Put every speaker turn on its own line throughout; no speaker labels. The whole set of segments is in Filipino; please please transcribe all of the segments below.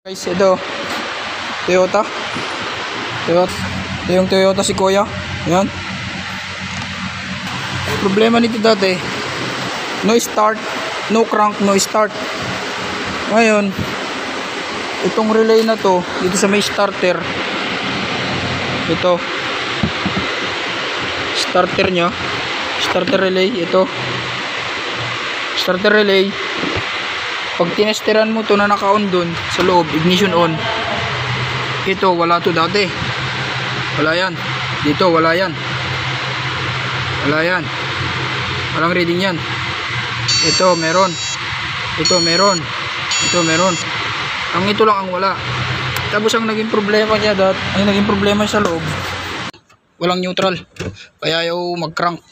Guys, ito Toyota. Ito yung Toyota si Kuya. Yan. Problema nito dati, no start, no crank, no start. Ngayon, itong relay na to, dito sa may starter, ito starter nya, starter relay, ito starter relay. Pag tinesteran mo to na naka-on dun sa loob, ignition on, ito wala to dati, wala yan. Dito wala yan, wala yan, walang reading yan. Ito meron, ito meron, ito meron. Ang ito lang ang wala. Tapos ang naging problema niya ang naging problema sa loob, walang neutral, kaya ayaw mag-crank,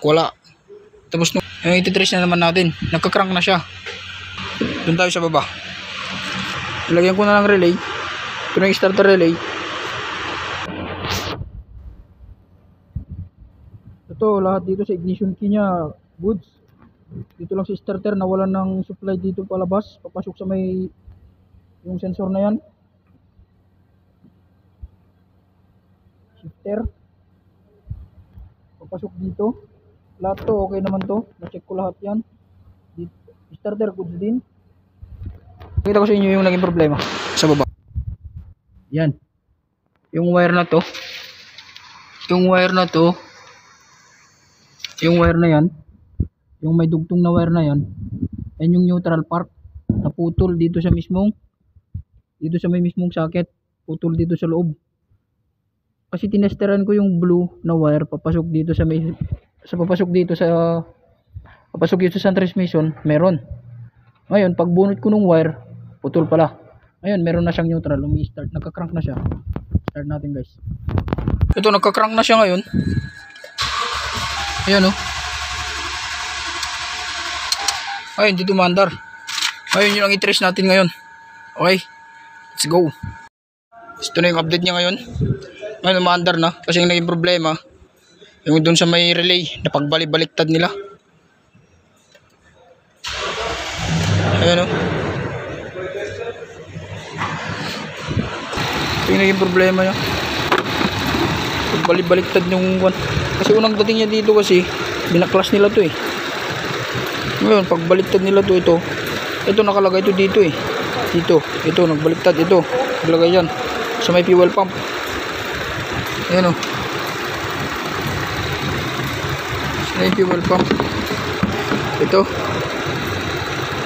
wala. Tapos yung ititrace na naman natin, nagka-crank na siya. Doon tayo sa baba. Ilagyan ko na lang relay. Ito na yung starter relay. Ito lahat dito sa ignition key nya goods. Dito lang si starter, nawalan ng supply dito palabas, papasok sa may yung sensor na yan. Shifter papasok dito. Lahat to okay naman to, na-check ko lahat yan. Dito, starter goods din. Kita ko sa inyo yung naging problema sa baba. Yan, yung wire na to, yung wire na to, yung wire na yan, yung may dugtong na wire na yan, yan yung neutral part, naputol dito sa mismong, dito sa may mismong socket, putol dito sa loob. Kasi tinesteran ko yung blue na wire, papasok dito sa may, papasok dito sa transmission, meron. Ngayon pag bunot ko ng wire, putol pala. Ngayon meron na siyang neutral, umi-start, nagka-crank na siya. Start natin guys. Ito nagka-crank na siya ngayon. Ayan o. Ayun, dito mandar. Ayun yun ang i-trace natin ngayon. Okay, let's go. Ito na yung update niya ngayon. Ngayon umaandar na kasi yung naging problema yung dun sa may relay na pagbalik-baliktad nila. Ayan o. Ito yung naging problema niya, pagbalik-baliktad yung one. Kasi unang dating niya dito kasi binaklas nila to eh. Ngayon pagbaliktad nila to, ito nakalagay to dito eh. Dito, ito nagbaliktad, ito naglagay yan sa may fuel pump. Ayan o, sa may fuel pump. Ito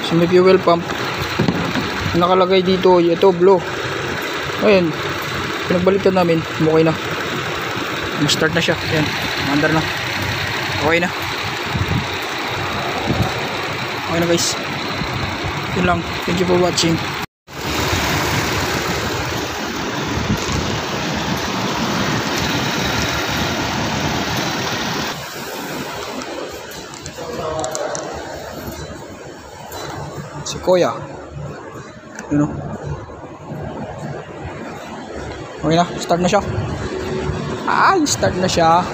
sa may fuel pump nakalagay dito, ito blow. Ayan, pinagbaliktad namin, okay na, mag-start na siya. Ayan, mandar na, okay na. Okay na guys, yun lang. Thank you for watching. Si Kuya, yun o. Okay na, start na siya. Ay, start na siya.